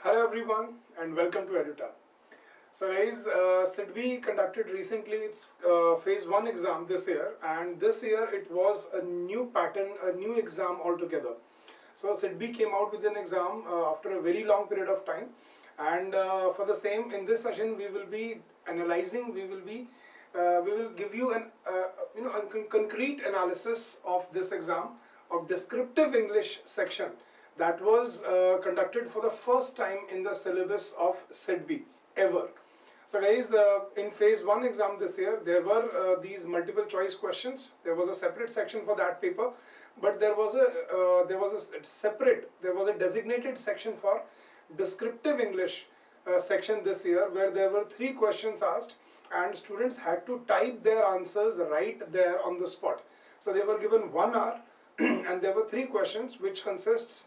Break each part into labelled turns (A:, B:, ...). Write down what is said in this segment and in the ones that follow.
A: Hello everyone and welcome to EduTap. So guys, SIDBI conducted recently its phase 1 exam this year, and this year it was a new pattern, a new exam altogether. So SIDBI came out with an exam after a very long period of time, and for the same, in this session we will be analyzing, we will give you an a concrete analysis of this exam of descriptive English section that was conducted for the first time in the syllabus of SIDBI ever. So guys, in phase 1 exam this year, there were these multiple choice questions. There was a separate section for that paper, but there was a designated section for descriptive English section this year, where there were 3 questions asked and students had to type their answers right there on the spot. So they were given 1 hour and there were 3 questions which consists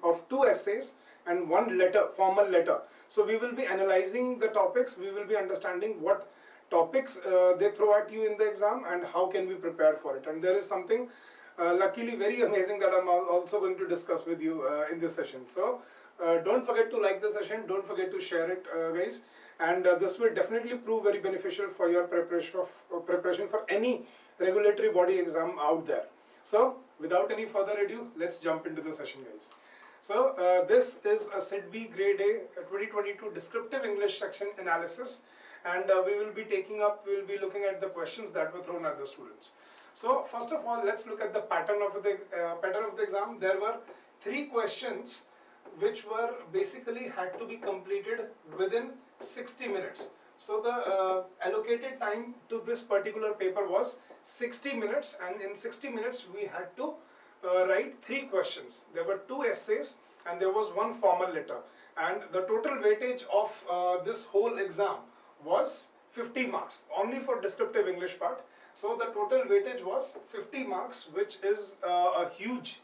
A: of 2 essays and 1 letter, formal letter. So we will be analyzing the topics, we will be understanding what topics they throw at you in the exam and how can we prepare for it. And there is something luckily very amazing that I'm also going to discuss with you in this session. So don't forget to like the session, don't forget to share it guys, and this will definitely prove very beneficial for your preparation for any regulatory body exam out there. So without any further ado, let's jump into the session guys. So this is a SIDBI Grade A 2022 Descriptive English section analysis, and we will be looking at the questions that were thrown at the students. So first of all, let's look at the pattern of the exam. There were 3 questions which were basically had to be completed within 60 minutes. So the allocated time to this particular paper was 60 minutes, and in 60 minutes we had to write 3 questions. There were 2 essays and there was 1 formal letter, and the total weightage of this whole exam was 50 marks only for descriptive English part. So the total weightage was 50 marks, which is a huge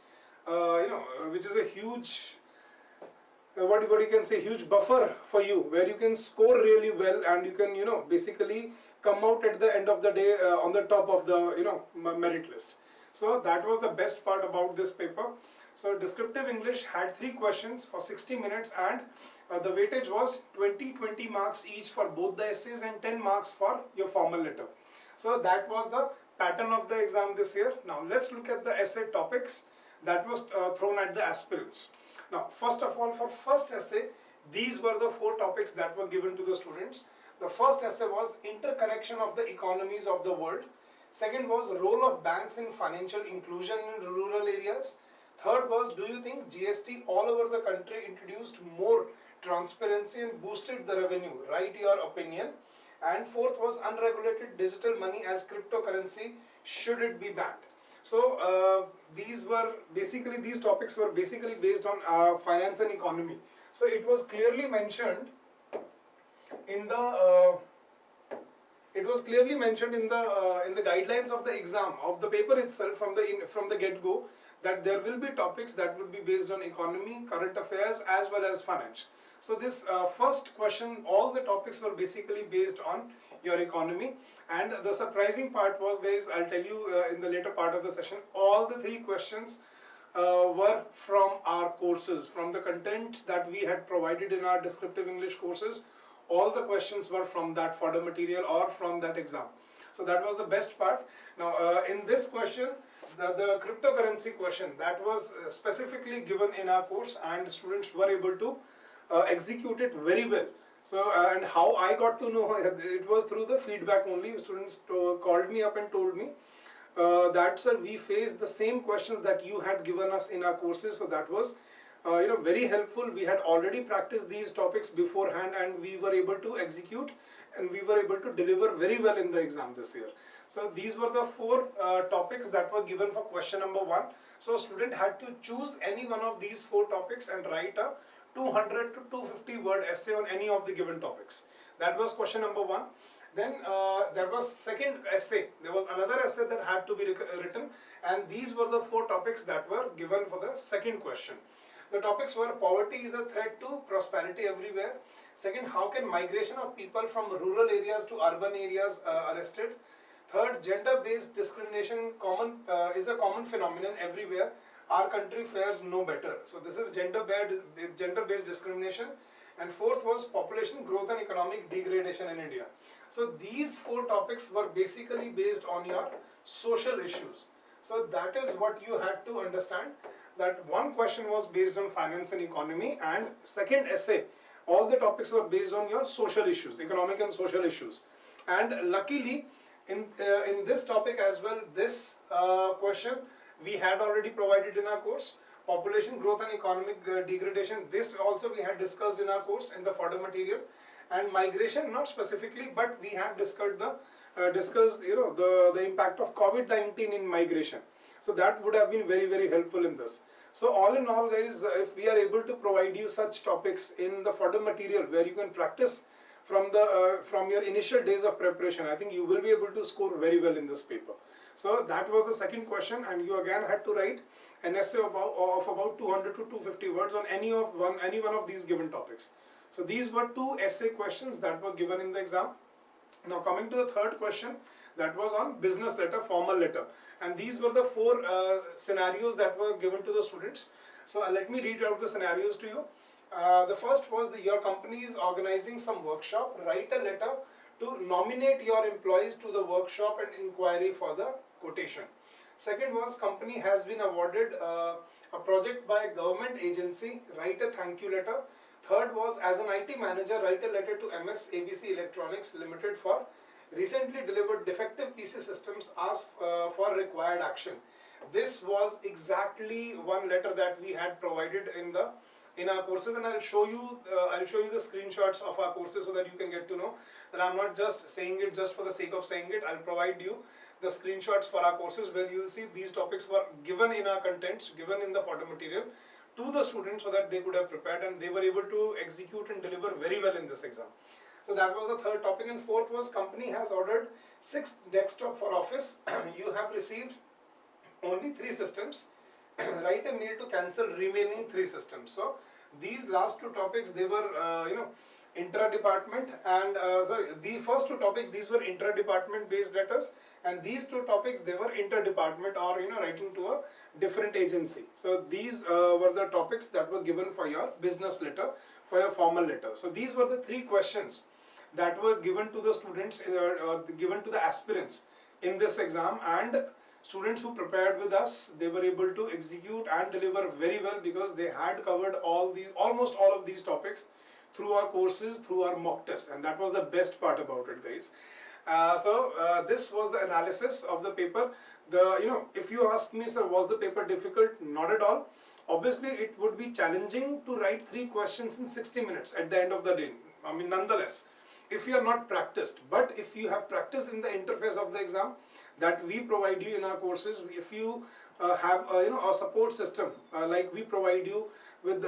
A: what you can say, huge buffer for you, where you can score really well and you can basically come out at the end of the day on the top of the merit list. So that was the best part about this paper. So descriptive English had 3 questions for 60 minutes, and the weightage was 20 marks each for both the essays and 10 marks for your formal letter. So that was the pattern of the exam this year. Now let's look at the essay topics that was thrown at the aspirants. Now first of all, for first essay, these were the 4 topics that were given to the students. The first essay was interconnection of the economies of the world. Second was role of banks in financial inclusion in rural areas. Third was, do you think GST all over the country introduced more transparency and boosted the revenue? Write your opinion. And fourth was unregulated digital money as cryptocurrency, should it be banned? So these topics were basically based on finance and economy. So it was clearly mentioned in the guidelines of the exam, of the paper itself, from the get-go, that there will be topics that would be based on economy, current affairs, as well as finance. So this first question, all the topics were basically based on your economy, and the surprising part was, guys, I'll tell you in the later part of the session, all the 3 questions were from our courses, from the content that we had provided in our descriptive English courses. All the questions were from that fodder material or from that exam. So that was the best part. Now in this question, the cryptocurrency question, that was specifically given in our course, and students were able to execute it very well. So and how I got to know, it was through the feedback only. Students called me up and told me that, sir, we faced the same questions that you had given us in our courses. So that was very helpful. We had already practiced these topics beforehand, and we were able to execute and we were able to deliver very well in the exam this year. So these were the 4 topics that were given for question number 1. So student had to choose any one of these 4 topics and write a 200 to 250 word essay on any of the given topics. That was question number 1. Then there was second essay. There was another essay that had to be written, and these were the 4 topics that were given for the second question. The topics were: poverty is a threat to prosperity everywhere. Second, how can migration of people from rural areas to urban areas arrested? Third, gender-based discrimination is a common phenomenon everywhere. our country fares no better. So this is gender-based discrimination. And fourth was population growth and economic degradation in India. So these 4 topics were basically based on your social issues. So that is what you had to understand, that one question was based on finance and economy, and second essay, all the topics were based on your social issues, economic and social issues. And luckily, in this topic as well, this question we had already provided in our course. Population growth and economic degradation, this also we had discussed in our course in the further material. And migration, not specifically, but we have discussed the impact of COVID-19 in migration. So that would have been very, very helpful in this. So all in all, guys, if we are able to provide you such topics in the further material where you can practice from your initial days of preparation, I think you will be able to score very well in this paper. So that was the second question, and you again had to write an essay of about 200 to 250 words on any one of these given topics. So these were 2 essay questions that were given in the exam. Now coming to the third question, that was on business letter, formal letter, and these were the 4 scenarios that were given to the students. So let me read out the scenarios to you. The first was your company is organizing some workshop. Write a letter to nominate your employees to the workshop and inquiry for the quotation. Second was company has been awarded a project by a government agency. Write a thank you letter. Third was, as an IT manager, write a letter to MS ABC Electronics Limited for recently delivered defective PC systems. Ask for required action. This was exactly one letter that we had provided in our courses, and I'll show you the screenshots of our courses so that you can get to know that I'm not just saying it just for the sake of saying it. I'll provide you the screenshots for our courses where you will see these topics were given in our contents, given in the fodder material to the students so that they could have prepared and they were able to execute and deliver very well in this exam. So that was the third topic. And fourth was company has ordered 6 desktop for office. You have received only 3 systems. Write a mail to cancel remaining 3 systems. So these last 2 topics, they were intra-department, and the first 2 topics, these were intra-department based letters, and these 2 topics, they were inter-department or writing to a different agency. So these were the topics that were given for your business letter, for your formal letter. So these were the 3 questions that were given to the students, given to the aspirants in this exam, and students who prepared with us, they were able to execute and deliver very well because they had covered almost all of these topics through our courses, through our mock test, and that was the best part about it, guys. This was the analysis of the paper. If you ask me, sir, was the paper difficult? Not at all. Obviously, it would be challenging to write 3 questions in 60 minutes at the end of the day. I mean, nonetheless, if you are not practiced, but if you have practiced in the interface of the exam that we provide you in our courses, if you have a support system like we provide you with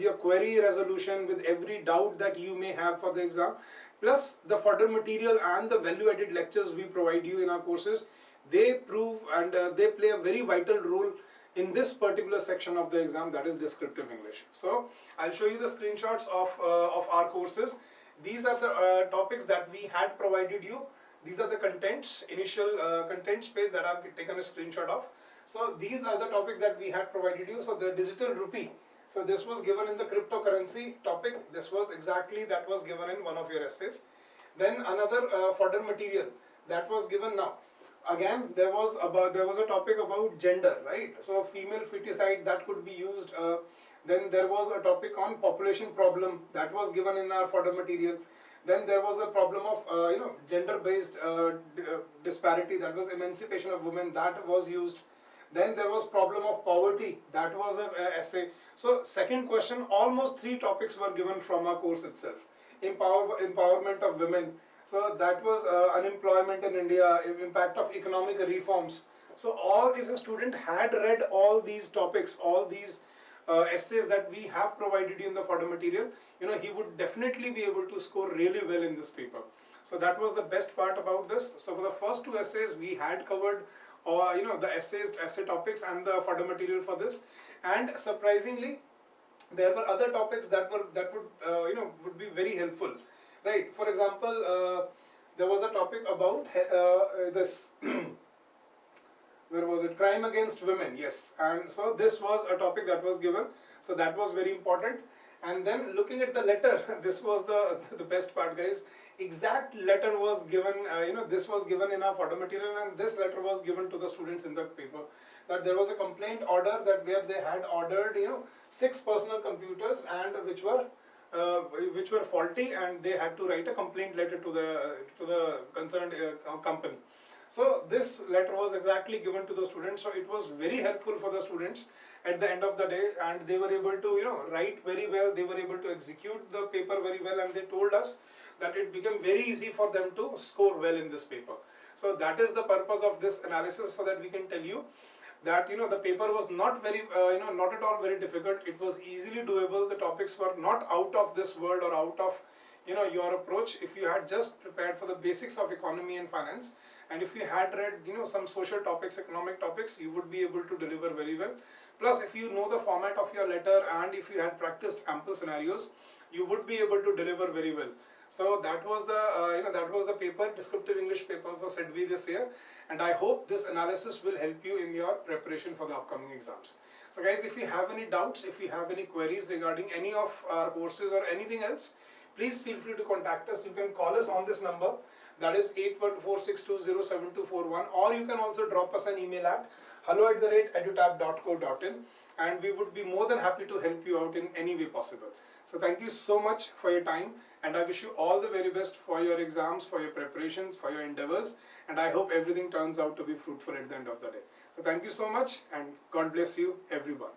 A: your query resolution, with every doubt that you may have for the exam, plus the further material and the value-added lectures we provide you in our courses, they prove and they play a very vital role in this particular section of the exam, that is descriptive English. So I'll show you the screenshots of our courses. These are the topics that we had provided you. These are the contents, initial contents page that I've taken a screenshot of. So these are the topics that we had provided you. So the digital rupee. So this was given in the cryptocurrency topic. This was exactly that was given in one of your essays. Then another fodder material that was given now. Again, there was a topic about gender, right? So female feticide that could be used. Then there was a topic on population problem that was given in our fodder material. Then there was a problem of gender-based disparity, that was emancipation of women, that was used. Then there was problem of poverty, that was an essay. So second question, almost 3 topics were given from our course itself. Empowerment of women. So that was unemployment in India, impact of economic reforms. So if a student had read all these topics, all these essays that we have provided you in the fodder material, he would definitely be able to score really well in this paper. So that was the best part about this. So for the first 2 essays, we had covered the essay topics and the fodder material for this. And surprisingly, there were other topics that would be very helpful, right? For example, there was a topic about this where was it? Crime against women, yes. And so this was a topic that was given. So that was very important. And then looking at the letter, this was the best part, guys. Exact letter was given, this was given in our photo material, and this letter was given to the students in the paper. That there was a complaint order that where they had ordered, 6 personal computers and which were faulty, and they had to write a complaint letter to the concerned company. So this letter was exactly given to the students. So it was very helpful for the students at the end of the day, and they were able to write very well. They were able to execute the paper very well, and they told us that it became very easy for them to score well in this paper. So that is the purpose of this analysis, so that we can tell you that the paper was not very not at all very difficult. It was easily doable. The topics were not out of this world or out of your approach. If you had just prepared for the basics of economy and finance, and if you had read some social topics, economic topics, you would be able to deliver very well. Plus, if you know the format of your letter and if you had practiced ample scenarios, you would be able to deliver very well. So that was the paper, descriptive English paper for SIDBI this year, and I hope this analysis will help you in your preparation for the upcoming exams. So guys, if you have any doubts, if you have any queries regarding any of our courses or anything else, please feel free to contact us. You can call us on this number, that is 8146207241, or you can also drop us an email at hello@edutap.co.in, and we would be more than happy to help you out in any way possible. So thank you so much for your time, and I wish you all the very best for your exams, for your preparations, for your endeavors, and I hope everything turns out to be fruitful at the end of the day. So thank you so much, and God bless you everyone.